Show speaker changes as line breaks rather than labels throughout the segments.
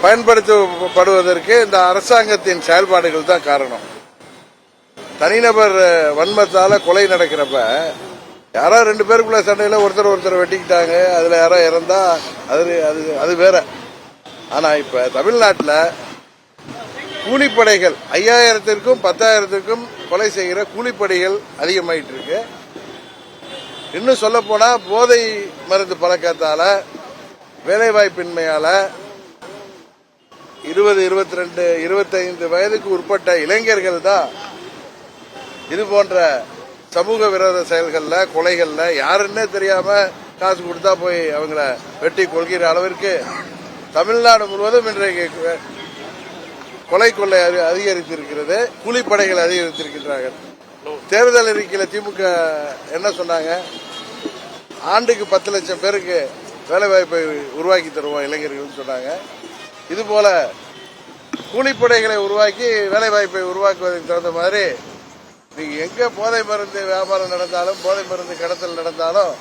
பயன்படுத்தப்படுவதற்கு இந்த அரசாங்கத்தின் செயல்பாடுகள் தான் காரணம். தனிநபர் வன்மத்தால கொலை நடக்கிறப்ப யாரோ 2 பேருக்குள்ள சண்டையில ஒருத்தர் வெட்டிக்கிட்டாங்க, அதுல யாரோ இறந்தா அது வேற. ஆனா இப்ப தமிழ்நாட்டில் கூலிப்படைகள் 5000த்திற்கும் 10,000த்திற்கும் கொலை செய்கிற கூலிப்படைகள் அதிகமாயிட்டு இருக்கு. இன்னும் சொல்ல போனா போதை மருந்து பழக்கத்தால, வேலைவாய்ப்பின்மையால 20, 22, 25 வயதுக்கு உட்பட்ட இளைஞர்கள் தான் இது போன்ற சமூக விரோத செயல்கள்ல, கொலைகள்ல யாருன்னே தெரியாம காசு கொடுத்தா போய் அவங்கள வெட்டி கொள்கிற அளவிற்கு தமிழ்நாடு முழுவதும் இன்றைக்கு கொள்ளை அதிகரித்திருக்கிறது. கூலிப்படைகள் அதிகரித்திருக்கின்றார்கள். தேர்தல் அறிக்கையில் திமுக என்ன சொன்னாங்க? ஆண்டுக்கு 10 லட்சம் பேருக்கு வேலைவாய்ப்பை உருவாக்கி தருவோம் இளைஞர்கள் சொன்னாங்க. இதுபோல கூலிப்படைகளை உருவாக்கி வேலைவாய்ப்பை உருவாக்குவதற்கு தகுந்த மாதிரி நீங்க எங்க போதை மருந்து வியாபாரம் நடந்தாலும், போதை மருந்து கடத்தல் நடந்தாலும்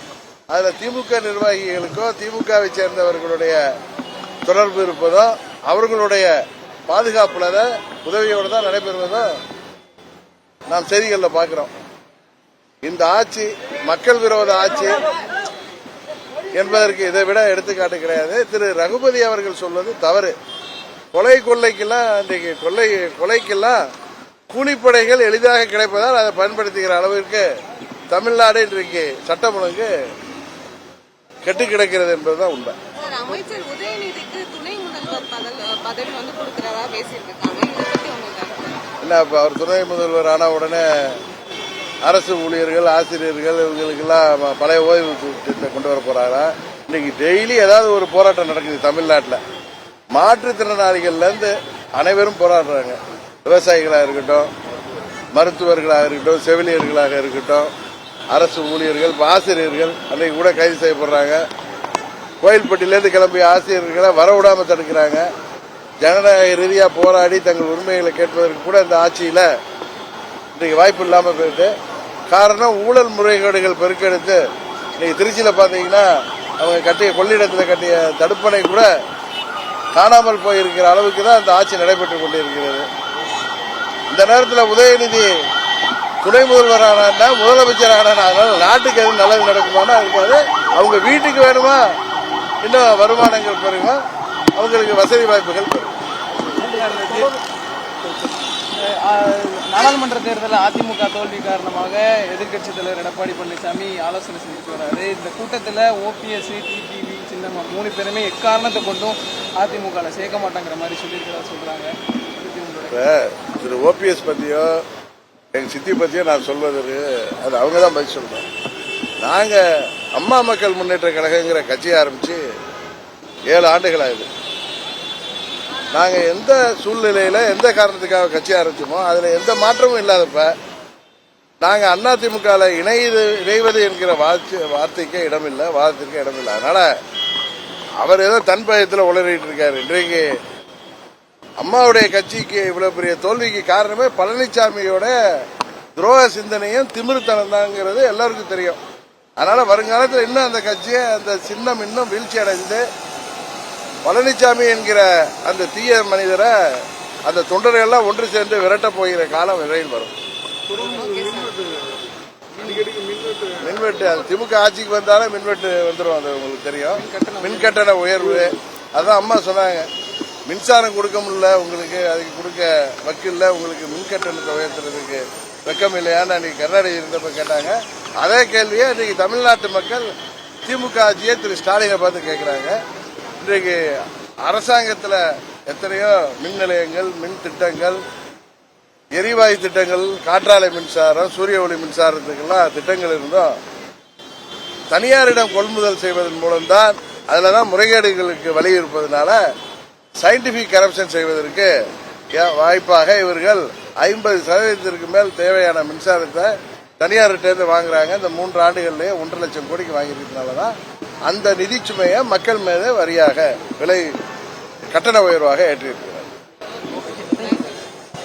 அதுல திமுக நிர்வாகிகளுக்கோ திமுகவை சேர்ந்தவர்களுடைய தொடர்பு இருப்பதோ, அவர்களுடைய பாதுகாப்புல உதவியோடு தான் நடைபெறுவதோ நாம் செய்திகளில் பார்க்கிறோம். இந்த ஆட்சி மக்கள் விரோத ஆட்சி என்பதற்கு இதை விட எடுத்துக்காட்டு கிடையாது. திரு ரகுபதி அவர்கள் சொல்வது தவறு. கொள்ளைக்கெல்லாம் இன்றைக்கு கொலைக்கெல்லாம் கூலிப்படைகள் எளிதாக கிடைப்பதால் அதை பயன்படுத்துகிற அளவிற்கு தமிழ்நாடு இன்றைக்கு சட்டம் ஒழுங்கு கெட்டு கிடக்கிறது என்பதுதான் உண்மை.
அமைச்சர் உதயநிதிக்கு துணை முதல்வர் பதவி கொடுக்கிறதா பேசியிருக்காங்க.
இல்ல, அவர் துணை முதல்வர் ஆன உடனே அரசு ஊழியர்கள், ஆசிரியர்கள் இவங்களுக்கெல்லாம் பழைய ஓய்வு திட்டத்தை கொண்டு வர போறாரா? இன்னைக்கு டெய்லி ஏதாவது ஒரு போராட்டம் நடக்குது தமிழ்நாட்டில். மாற்றுத்திறனாளிகள்ல இருந்து அனைவரும் போராடுறாங்க. விவசாயிகளாக இருக்கட்டும், மருத்துவர்களாக இருக்கட்டும், செவிலியர்களாக இருக்கட்டும், அரசு ஊழியர்கள், ஆசிரியர்கள் அன்னைக்கு கூட கைது செய்யப்படுறாங்க. கோயில்பட்டியிலிருந்து கிளம்பிய ஆசிரியர்களை வரவிடாம தடுக்கிறாங்க. ஜனநாயக ரீதியா போராடி தங்கள் உரிமைகளை கேட்பதற்கு கூட இந்த ஆட்சியில இன்றைக்கு வாய்ப்பு இல்லாம போயிட்டு, காரணம் ஊழல் முறைகேடுகள் பெருக்கெடுத்து இன்னைக்கு திருச்சியில பாத்தீங்கன்னா அவங்க கட்டிய கொள்ளிடத்தில் கட்டிய தடுப்பணை கூட காணாமல் போயிருக்கிற அளவுக்கு தான் இந்த ஆட்சி நடைபெற்றுக் கொண்டிருக்கிறது. இந்த நேரத்தில் உதயநிதி துணை முதல்வர் ஆனா, முதலமைச்சர் ஆனா, நாட்டுக்கு எதுவும் நல்லது நடக்குமானா இருக்காது. அவங்க வீட்டுக்கு வேணுமா இன்னும் வருமானங்கள் பெருமா, அவங்களுக்கு வசதி வாய்ப்புகள் பெறும்.
நாடாளுமன்ற தேர்தலில் அதிமுக தோல்வி காரணமாக எதிர்க்கட்சித் தலைவர் எடப்பாடி பழனிசாமி ஆலோசனை செஞ்சுட்டு வராரு. இந்த கூட்டத்தில் ஓபிஎஸ், டிடிவி, சின்னம்மா 3 பேருமே எக்காரணத்தை கொண்டும் அதிமுக சேர்க்க மாட்டாங்கிற மாதிரி சொல்லியிருக்கிறதா சொல்றாங்க.
திரு ஓபிஎஸ் பத்தியோ எங்க சித்தி பத்தியோ நான் சொல்வதற்கு அது அவங்க தான் பதில் சொல்றோம். நாங்க அம்மா மக்கள் முன்னேற்ற கழகங்கிற கட்சியை ஆரம்பிச்சு 7 ஆண்டுகள் ஆகுது. நாங்க எந்த சூழ்நிலையில எந்த காரணத்துக்காக கட்சி ஆரம்பிச்சோமோ அதுல எந்த மாற்றமும் இல்லாதப்ப நாங்க அதிமுக இணைவது என்கிற வார்த்தைக்கே இடமில்லை, வாதத்திற்கு இடமில்லை. அதனால அவர் ஏதோ தன் பயத்தில் உளறிட்டு இருக்காரு. இன்றைக்கு அம்மாவுடைய கட்சிக்கு இவ்வளவு பெரிய தோல்விக்கு காரணமே பழனிசாமியோட துரோக சிந்தனையும் திமிருத்தனம் தாங்கிறது எல்லாருக்கும் தெரியும். அதனால வருங்காலத்தில் இன்னும் அந்த கட்சியை, அந்த சின்னம் இன்னும் வீழ்ச்சி அடைந்து பழனிசாமி என்கிற அந்த தீய மனிதரை, அந்த தொண்டர்கள் எல்லாம் ஒன்று சேர்ந்து விரட்ட போகிற காலம் விரைவில் வரும். மின்வெட்டு அது திமுக ஆட்சிக்கு வந்தாலும் மின்வெட்டு வந்துடும், அது உங்களுக்கு தெரியும். மின்கட்டண உயர்வு அதான் அம்மா சொன்னாங்க. மின்சாரம் கொடுக்க முடியல உங்களுக்கு, அதுக்கு கொடுக்க வக்கில்ல, உங்களுக்கு மின்கட்டணத்தை உயர்த்துறதுக்கு வெக்கம் இல்லையான்னு அன்னைக்கு கர்நாடகா இருந்தப்ப கேட்டாங்க. அதே கேள்வியை இன்னைக்கு தமிழ்நாட்டு மக்கள் திமுக ஆட்சியை திரு ஸ்டாலினை பார்த்து கேட்கிறாங்க. இன்றைக்கு அரசாங்கத்தில் எத்தனையோ மின் நிலையங்கள், மின் திட்டங்கள், எரிவாயு திட்டங்கள், காற்றாலை மின்சாரம், சூரிய ஒளி மின்சாரத்துக்கெல்லாம் திட்டங்கள் இருந்தோம். தனியாரிடம் கொள்முதல் செய்வதன் மூலம்தான் அதுலதான் முறைகேடுகளுக்கு வழி இருப்பதனால சயின்டிபிக் கரப்ஷன் செய்வதற்கு வாய்ப்பாக இவர்கள் 50% மேல் தேவையான மின்சாரத்தை தனியார்கிட்ட வாங்குறாங்க. இந்த 3 ஆண்டுகள்லயே 1.5 லட்சம் கோடிக்கு வாங்கியிருக்கிறதுனாலதான் அந்த நிதி சுமையை மக்கள் மீது வரியாக, விலை கட்டண உயர்வாக ஏற்றிருக்கு.